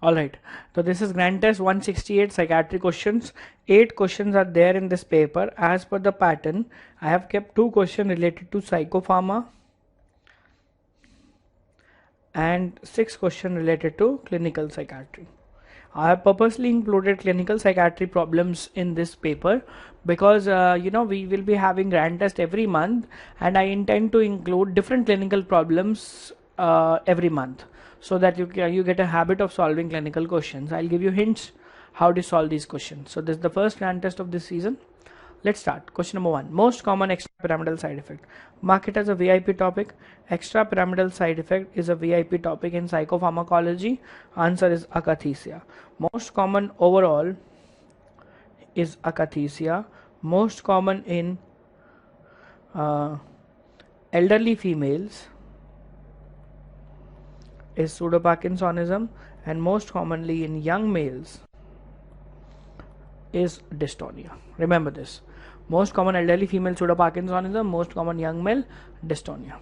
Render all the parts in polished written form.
Alright, so this is Grand Test 168 psychiatry questions. 8 questions are there in this paper. As per the pattern, I have kept 2 questions related to psychopharma and 6 questions related to clinical psychiatry. I have purposely included clinical psychiatry problems in this paper because we will be having Grand Test every month, and I intend to include different clinical problems every month, so that you get a habit of solving clinical questions. I'll give you hints how to solve these questions. So this is the first Grand Test of this season. Let's start. Question number 1. Most common extrapyramidal side effect. Mark it as a VIP topic. Extrapyramidal side effect is a VIP topic in psychopharmacology. Answer is akathisia. Most common overall is akathisia. Most common in elderly females is pseudoparkinsonism, and most commonly in young males is dystonia. Remember this. Most common elderly female pseudoparkinsonism, most common young male dystonia.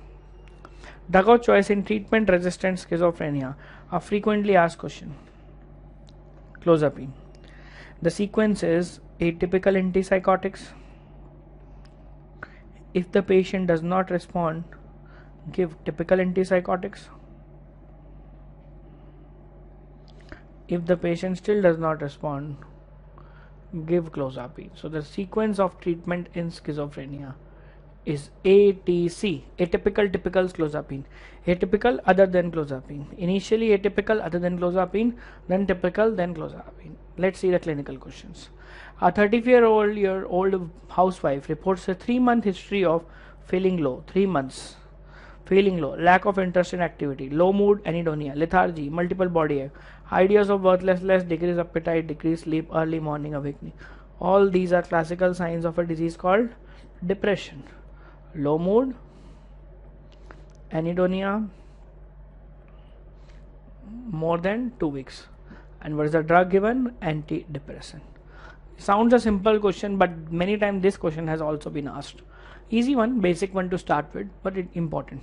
Drug of choice in treatment resistant schizophrenia. A frequently asked question. Clozapine. The sequence is atypical antipsychotics. If the patient does not respond, give typical antipsychotics. If the patient still does not respond, give clozapine. So the sequence of treatment in schizophrenia is ATC, atypical, typical, clozapine. Atypical, other than clozapine. Initially atypical, other than clozapine, then typical, then clozapine. Let's see the clinical questions. A 34-year-old housewife reports a 3-month history of feeling low. 3 months. Feeling low, lack of interest in activity, low mood, anhedonia, lethargy, multiple body ache, ideas of worthlessness, decreased appetite, decreased sleep, early morning awakening. All these are classical signs of a disease called depression. Low mood, anhedonia, more than 2 weeks. And what is the drug given? Antidepressant. Sounds a simple question, but many times this question has also been asked. Easy one, basic one to start with, but it's important.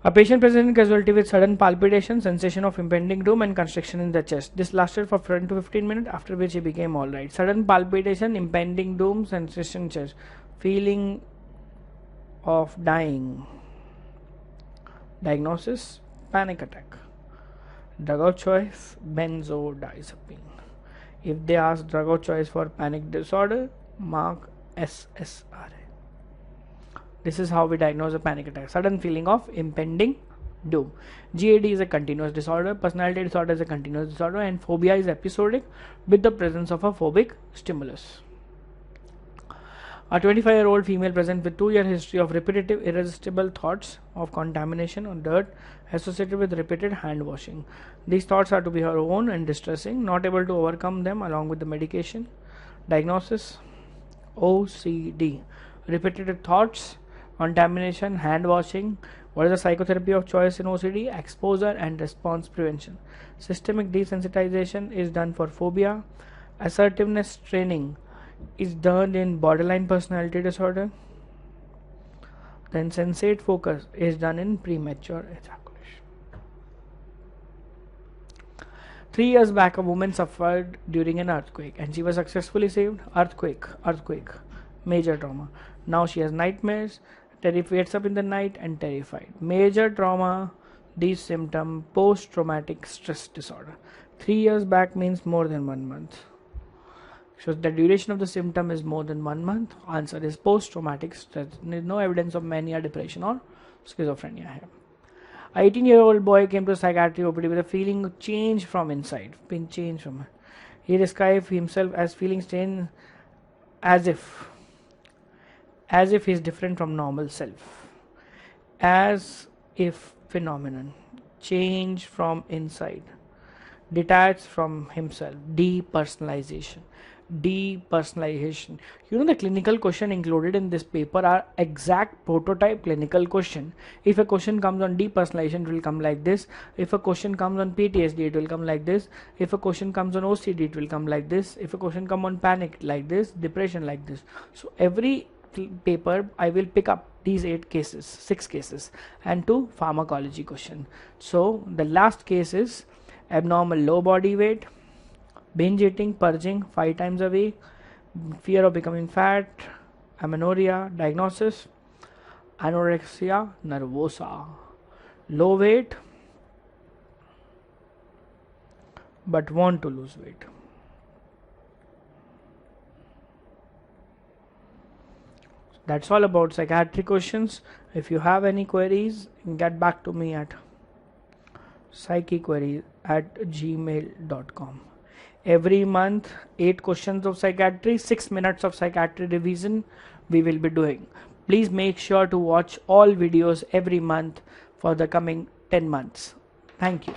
A patient presented in casualty with sudden palpitation, sensation of impending doom, and constriction in the chest. This lasted for 10 to 15 minutes, after which he became alright. Sudden palpitation, impending doom, sensation in chest, feeling of dying. Diagnosis: panic attack. Drug of choice: benzodiazepine. If they ask drug of choice for panic disorder, mark SSRI. This is how we diagnose a panic attack. Sudden feeling of impending doom. GAD is a continuous disorder. Personality disorder is a continuous disorder, and phobia is episodic with the presence of a phobic stimulus. A 25-year-old female present with 2-year history of repetitive irresistible thoughts of contamination or dirt associated with repeated hand washing. These thoughts are to be her own and distressing, not able to overcome them along with the medication. Diagnosis: OCD. Repetitive thoughts, contamination, hand washing. What is the psychotherapy of choice in OCD? Exposure and response prevention. Systemic desensitization is done for phobia. Assertiveness training is done in borderline personality disorder. Then sensate focus is done in premature ejaculation. 3 years back, a woman suffered during an earthquake and she was successfully saved. Earthquake, major trauma. Now she has nightmares, wakes up in the night and terrified. Major trauma, these symptoms, post-traumatic stress disorder. 3 years back means more than 1 month. So the duration of the symptom is more than 1 month. Answer is post-traumatic stress. There is no evidence of mania, depression or schizophrenia here. A 18-year-old boy came to psychiatry OPD with a feeling of change from inside. He described himself as feeling strange, as if he is different from normal self. As if phenomenon. Change from inside. Detached from himself. Depersonalization. The clinical question included in this paper are exact prototype clinical question. If a question comes on depersonalization, it will come like this. If a question comes on PTSD, it will come like this. If a question comes on OCD, it will come like this. If a question comes on panic, like this. Depression, like this. So every paper I will pick up these 6 cases and 2 pharmacology question. So the last case is abnormal low body weight, binge eating, purging 5 times a week, fear of becoming fat, amenorrhea, diagnosis, anorexia nervosa, low weight but want to lose weight. That's all about psychiatric questions. If you have any queries, get back to me at psychequeries@gmail.com. Every month, 8 questions of psychiatry, 6 minutes of psychiatry revision we will be doing. Please make sure to watch all videos every month for the coming 10 months. Thank you.